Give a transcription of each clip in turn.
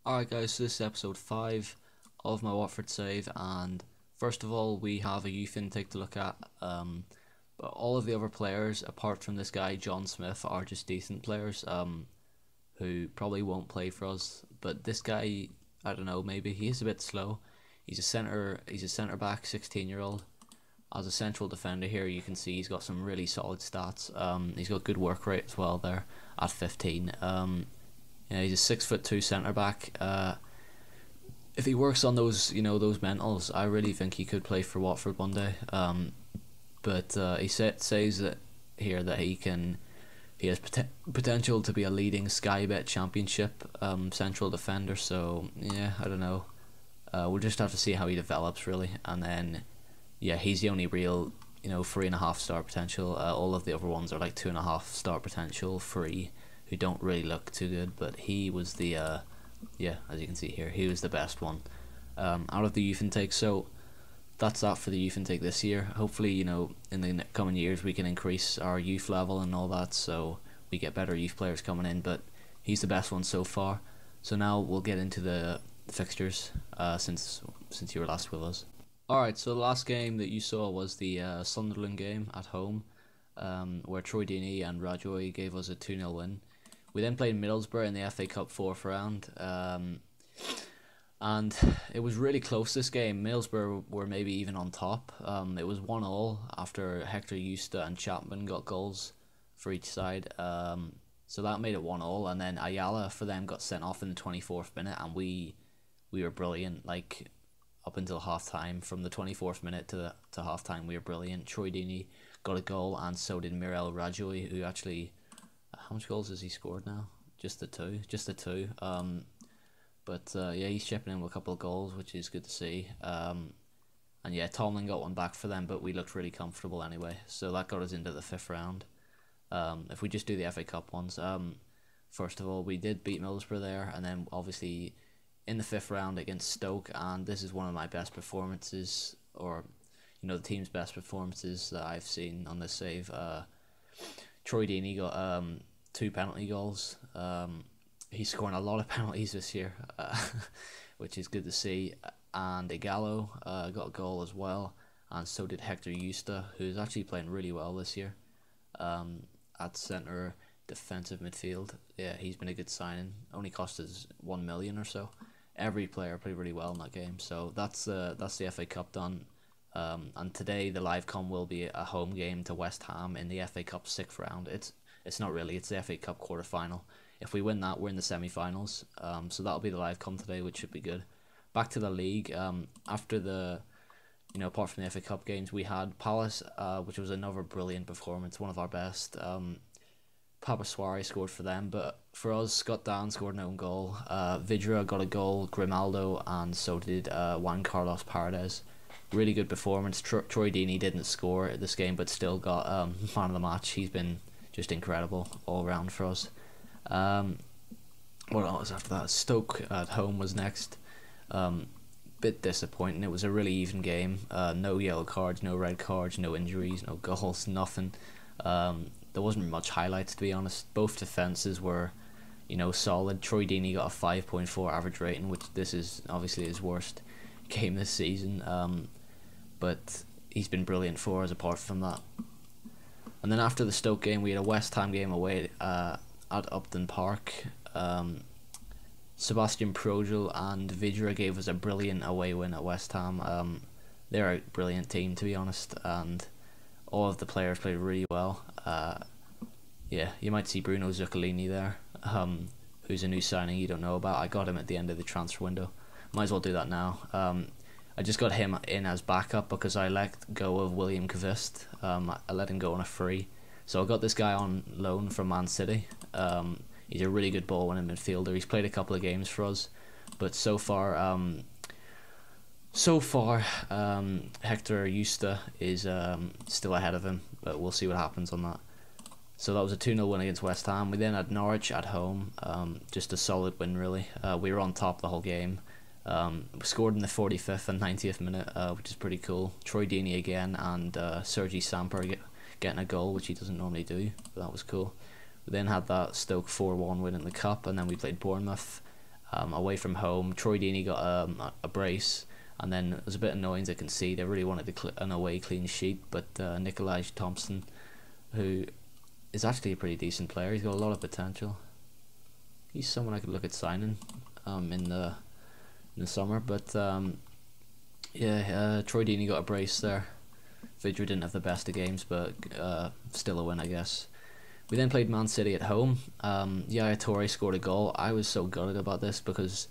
Alright guys, so this is episode 5 of my Watford save, and first of all we have a youth intake to look at, but all of the other players apart from this guy John Smith are just decent players who probably won't play for us, but this guy, I don't know, maybe he is a bit slow. He's a centre back, 16-year-old. As a central defender here you can see he's got some really solid stats. He's got good work rate as well there at 15. Yeah, he's a 6'2" centre back. If he works on those, those mentals, I really think he could play for Watford one day. But he says that here that he has potential to be a leading Sky Bet Championship central defender. So yeah, I don't know. We'll just have to see how he develops really, and then yeah, he's the only real 3.5 star potential. All of the other ones are like 2.5 star potential, free, who don't really look too good, but he was the yeah, as you can see here, he was the best one out of the youth intake. So that's that for the youth intake this year. Hopefully, in the coming years we can increase our youth level and all that, so we get better youth players coming in, but he's the best one so far. So now we'll get into the fixtures since you were last with us. Alright, so the last game that you saw was the Sunderland game at home, where Troy Deeney and Rajoy gave us a 2-0 win. We then played Middlesbrough in the FA Cup 4th round, and it was really close this game. Middlesbrough were maybe even on top. It was 1-1 after Hector Eusta and Chapman got goals for each side, so that made it 1-1, and then Ayala for them got sent off in the 24th minute, and we were brilliant, like up until half time. From the 24th minute to half time we were brilliant. Troy Deeney got a goal, and so did Mirel Rajoy, who actually, how much goals has he scored now? Just the two. But yeah, he's chipping in with a couple of goals, which is good to see. And yeah, Tomlin got one back for them, but we looked really comfortable anyway, so that got us into the 5th round. If we just do the FA Cup ones, first of all, we did beat Middlesbrough there, and then obviously in the 5th round against Stoke, and this is one of my best performances, or the team's best performances that I've seen on this save. Troy Deeney got 2 penalty goals. He's scoring a lot of penalties this year, which is good to see. And Igalo got a goal as well, and so did Hector Eusta, who's actually playing really well this year at centre defensive midfield. Yeah, he's been a good signing. Only cost us 1 million or so. Every player played really well in that game. So that's the FA Cup done. And today the live com will be a home game to West Ham in the FA Cup 6th round. It's not really, it's the FA Cup quarter final. If we win that, we're in the semi-finals. So that'll be the live com today, which should be good. Back to the league. After the, apart from the FA Cup games, we had Palace, which was another brilliant performance, one of our best. Papa Suarez scored for them, but for us, Scott Dan scored an own goal. Vidra got a goal, Grimaldo, and so did Juan Carlos Paredes. Really good performance. Troy Deeney didn't score this game, but still got man of the match. He's been just incredible all around for us. What else after that? Stoke at home was next. Bit disappointing. It was a really even game. No yellow cards, no red cards, no injuries, no goals, nothing. There wasn't much highlights, to be honest. Both defences were, solid. Troy Deeney got a 5.4 average rating, which this is obviously his worst game this season. But he's been brilliant for us apart from that. And then after the Stoke game, we had a West Ham game away at Upton Park. Sebastian Progel and Vidra gave us a brilliant away win at West Ham. They're a brilliant team, to be honest, and all of the players played really well. Yeah, you might see Bruno Zuccolini there, who's a new signing you don't know about. I got him at the end of the transfer window. Might as well do that now. I just got him in as backup because I let go of William Kvist. I let him go on a free. So I got this guy on loan from Man City. He's a really good ball-winning midfielder. He's played a couple of games for us, but so far, Hector Eusta is still ahead of him, but we'll see what happens on that. So that was a 2-0 win against West Ham. We then had Norwich at home, just a solid win really. We were on top the whole game. We scored in the 45th and 90th minute, which is pretty cool. Troy Deeney again, and Sergi Samper getting a goal, which he doesn't normally do, but that was cool. We then had that Stoke 4-1 win in the Cup, and then we played Bournemouth away from home. Troy Deeney got a brace, and then it was a bit annoying to concede. They really wanted an away clean sheet, but Nikolai Thompson, who is actually a pretty decent player, he's got a lot of potential. He's someone I could look at signing in the summer, but Troy Deeney got a brace there. Vidra didn't have the best of games, but still a win, I guess. We then played Man City at home. Yaya Toure scored a goal. I was so gutted about this because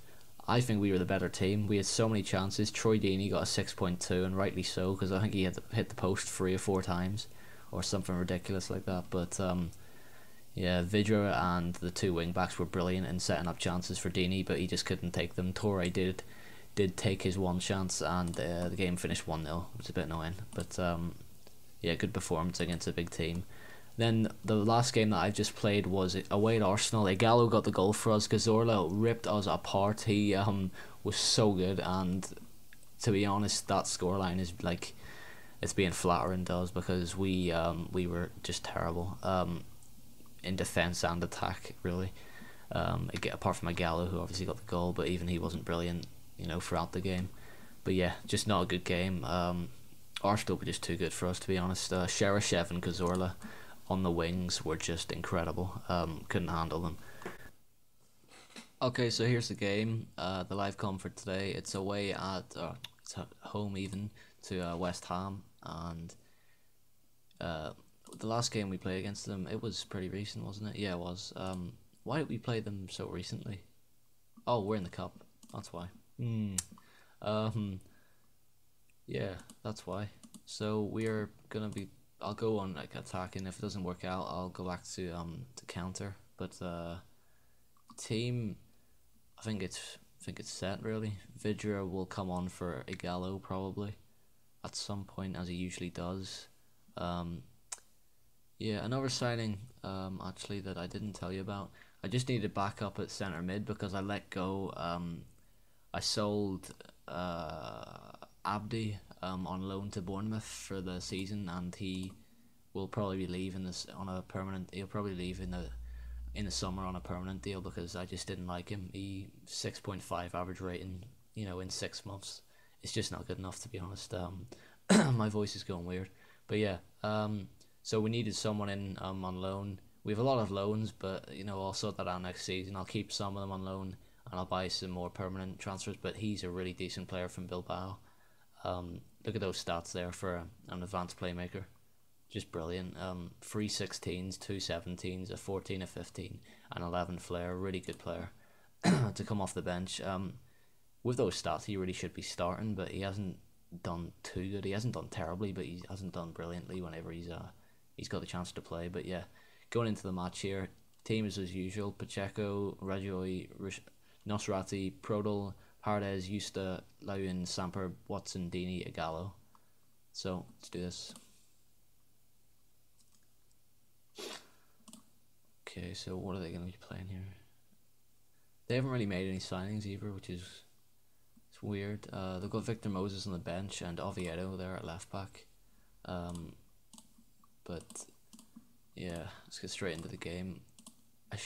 I think we were the better team. We had so many chances. Troy Deeney got a 6.2, and rightly so, because I think he had hit the post 3 or 4 times or something ridiculous like that. But Vidra and the 2 wing backs were brilliant in setting up chances for Deeney, but he just couldn't take them. Toure did take his one chance, and the game finished 1-0. It was a bit annoying, but good performance against a big team. Then the last game that I've just played was away at Arsenal. Igalo got the goal for us. Cazorla ripped us apart. He was so good, and to be honest, that scoreline is like, it's being flattering to us because we were just terrible in defence and attack, really. Apart from Igalo, who obviously got the goal, but even he wasn't brilliant, throughout the game. But yeah, just not a good game. Arsenal were just too good for us, to be honest. Cheryshev and Cazorla on the wings were just incredible. Couldn't handle them. Okay, so here's the game. The live com for today. It's away it's at home even to West Ham, and the last game we played against them, it was pretty recent, wasn't it? Yeah, it was. Why did we play them so recently? Oh, we're in the cup. That's why. Yeah, that's why. So we're gonna be. I'll go on like attacking. If it doesn't work out, I'll go back to counter. But team, I think it's set really. Vidra will come on for Igalo probably at some point, as he usually does. Another signing actually that I didn't tell you about. I just needed backup at centre mid because I let go. I sold Abdi on loan to Bournemouth for the season, and he will probably be leaving this on a permanent. He'll probably leave in the summer on a permanent deal because I just didn't like him. He 6.5 average rating, in 6 months. It's just not good enough, to be honest. My voice is going weird, but yeah. So we needed someone in on loan. We have a lot of loans, but I'll sort that out next season. I'll keep some of them on loan, and I'll buy some more permanent transfers. But he's a really decent player from Bilbao. Look at those stats there for an advanced playmaker. Just brilliant. 3 16s, 2 17s, a 14, a 15, and 11 flair. Really good player to come off the bench. With those stats, he really should be starting, but he hasn't done too good. He hasn't done terribly, but he hasn't done brilliantly whenever he's got the chance to play. But yeah, going into the match here, team is as usual: Pacheco, Rajoy, Nosrati, Prodel, Paredes, Justa, Lewin, Samper, Watson, Deeney, Igalo. So let's do this. Okay, so what are they going to be playing here? They haven't really made any signings either, which is weird. They've got Victor Moses on the bench and Oviedo there at left back. But yeah, let's get straight into the game. I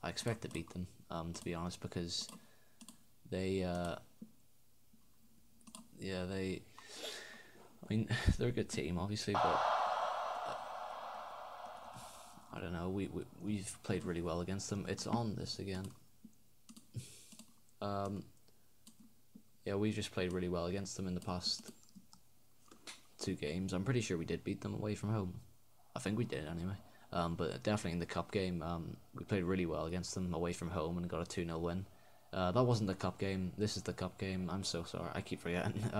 expect to beat them, to be honest, because they're a good team, obviously, but I don't know. We've played really well against them. It's on this again. We've just played really well against them in the past 2 games. I'm pretty sure we did beat them away from home. I think we did anyway. But definitely in the cup game, we played really well against them away from home and got a 2-0 win. That wasn't the cup game. This is the cup game. I'm so sorry. I keep forgetting.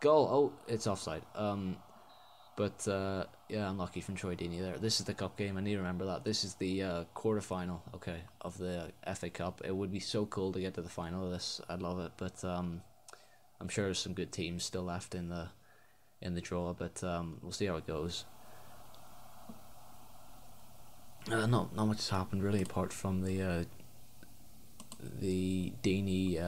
Goal. Oh, it's offside. Unlucky from Troy Deeney there. This is the cup game. I need to remember that. This is the quarter-final, of the FA Cup. It would be so cool to get to the final of this. I'd love it, but I'm sure there's some good teams still left in the draw. But we'll see how it goes. Not much has happened really, apart from the Deeney.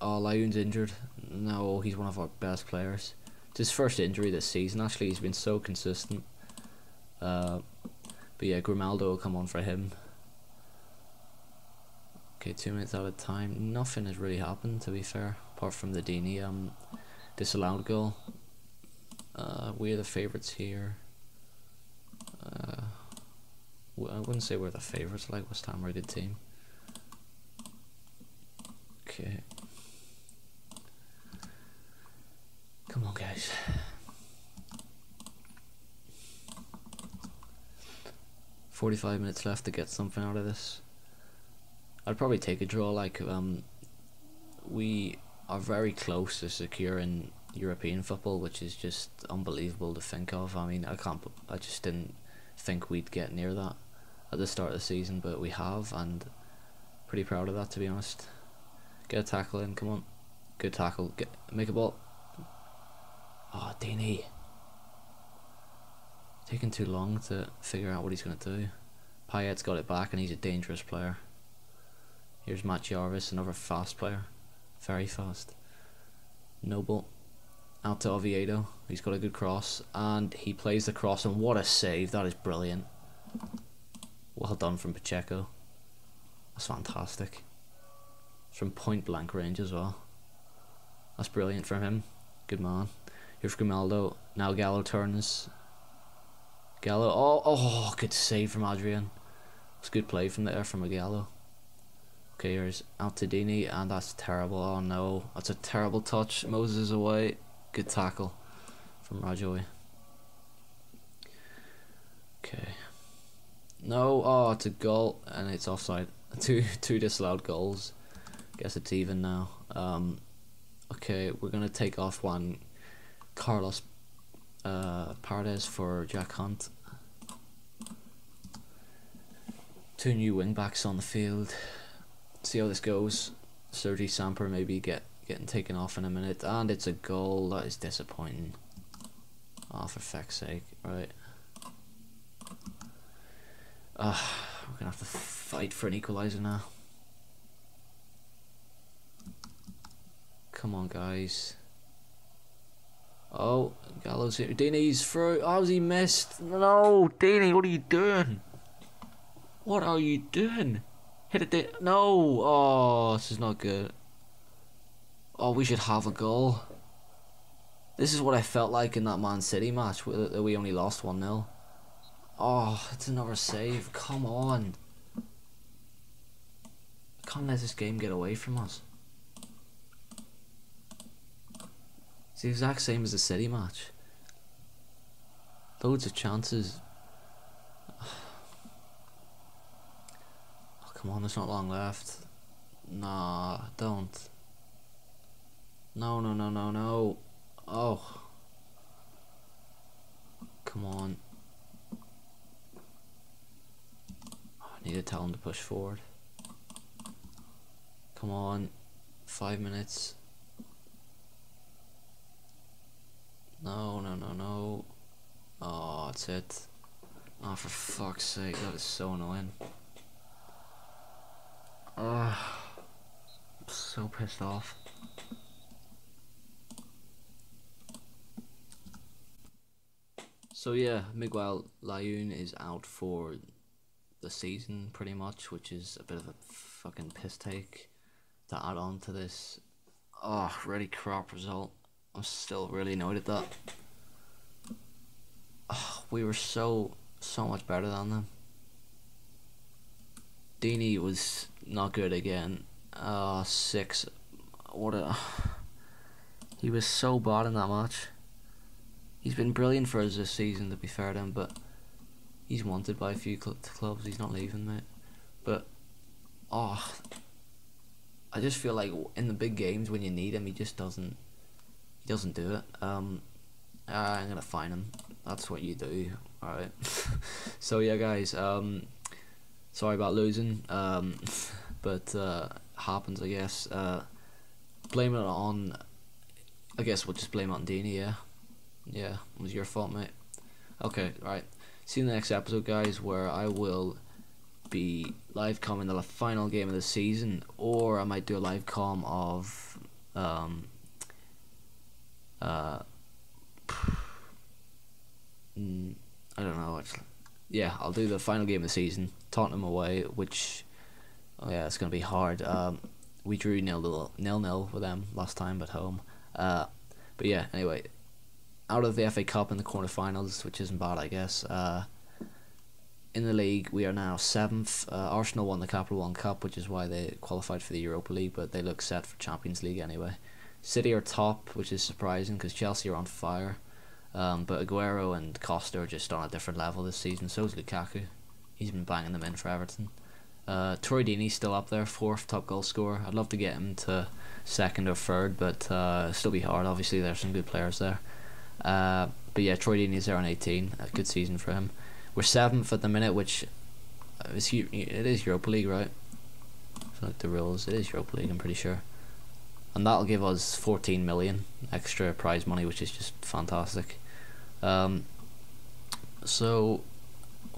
Lyon's injured. No, he's one of our best players. It's his first injury this season. Actually, he's been so consistent. But yeah, Grimaldo will come on for him. Okay, 2 minutes out of time. Nothing has really happened, to be fair, apart from the Deeney disallowed goal. We're the favourites here. I wouldn't say we're the favourites, like West Ham are a good team. Okay. Come on, guys. $45 minutes left to get something out of this. I'd probably take a draw. Like, we are very close to securing European football, which is just unbelievable to think of. I mean, I just didn't think we'd get near that at the start of the season, but we have, and pretty proud of that, to be honest. Get a tackle in, come on. Good tackle. Make a ball. Oh, Deeney. Taking too long to figure out what he's going to do. Payet's got it back, and he's a dangerous player. Here's Matt Jarvis, another fast player. Very fast. Noble. Out to Oviedo. He's got a good cross, and he plays the cross, and what a save. That is brilliant. Well done from Pacheco. That's fantastic. It's from point blank range as well. That's brilliant from him. Good man. Here's Grimaldo. Now Gallo turns. Gallo. Oh, good save from Adrian. It's good play from there from Gallo. Okay, here's out to Deeney, and that's terrible. Oh no, that's a terrible touch. Moses is away. Good tackle from Rajoy. Okay. No, oh, it's a goal, and it's offside. Two disallowed goals. Guess it's even now. Okay, we're gonna take off one Carlos Paredes for Jack Hunt. Two new wing backs on the field. See how this goes. Sergi Samper maybe getting taken off in a minute, and it's a goal. That is disappointing. Oh, for feck's sake! Right. We're gonna have to fight for an equaliser now. Come on, guys. Oh, Gallo's here. Deeney's through. How's he missed? No, Deeney, what are you doing? What are you doing? Hit it. No. Oh, this is not good. Oh, we should have a goal. This is what I felt like in that Man City match where we only lost 1-0. Oh, it's another save. Come on. I can't let this game get away from us. It's the exact same as the City match. Loads of chances. Oh, come on, there's not long left. Nah, don't. No, no, no, no, no. Oh. Come on. I need to tell him to push forward. Come on. 5 minutes. No, no, no, no. Oh, that's it. Oh, for fuck's sake, that is so annoying. I'm so pissed off. So yeah, Miguel Layun is out for the season pretty much, which is a bit of a fucking piss take to add on to this. Oh, really crap result. I'm still really annoyed at that. Oh, we were so much better than them. Deeney was not good again. 6. He was so bad in that match. He's been brilliant for us this season, to be fair to him, but he's wanted by a few clubs. He's not leaving, mate. But I just feel like in the big games when you need him, he just doesn't. He doesn't do it. I'm gonna fine him. That's what you do. All right. So yeah, guys. Sorry about losing. But happens, I guess. Blame it on. I guess we'll just blame it on Deeney. Yeah. Yeah, it was your fault, mate. Okay, right. See you in the next episode, guys, where I will be live comming the final game of the season, or I might do a live comm of I don't know actually. Yeah, I'll do the final game of the season, Tottenham away, which Oh yeah, it's gonna be hard. We drew 0-0 with them last time at home. But yeah, anyway, out of the FA Cup in the quarterfinals, which isn't bad, I guess. In the league, we are now 7th. Arsenal won the Capital One Cup, which is why they qualified for the Europa League, but they look set for Champions League anyway. City are top, which is surprising because Chelsea are on fire. But Aguero and Costa are just on a different level this season. So is Lukaku. He's been banging them in for Everton. Troy Deeney's still up there, 4th top goal scorer. I'd love to get him to 2nd or 3rd, but it'll still be hard. Obviously, there's some good players there. But yeah, Troy Deeney's there on 18. A good season for him. We're 7th at the minute, which it is Europa League, right? I feel like the rules. It is Europa League, I'm pretty sure. And that'll give us 14 million extra prize money, which is just fantastic. So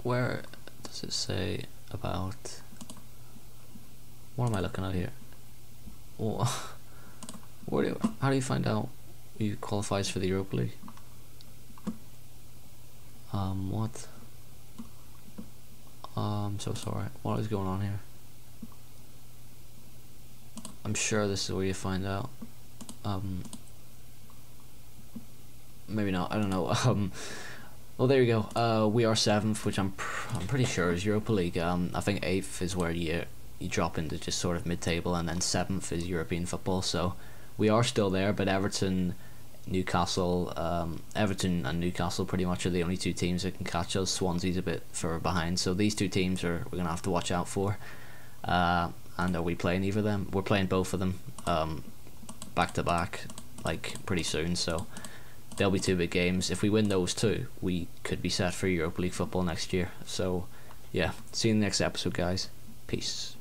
where does it say about? What am I looking at here? Oh, how do you find out who qualifies for the Europa League? What? I'm so sorry. What is going on here? I'm sure this is where you find out. Maybe not. I don't know. Well, there you go. We are 7th, which I'm pretty sure is Europa League. I think 8th is where you drop into just sort of mid-table, and then 7th is European football. So we are still there, but Everton and Newcastle pretty much are the only 2 teams that can catch us. Swansea's a bit further behind, so these 2 teams we're gonna have to watch out for. And are we playing either of them? We're playing both of them back to back, like pretty soon. So there'll be 2 big games. If we win those 2, we could be set for Europa League football next year. So yeah, see you in the next episode, guys. Peace.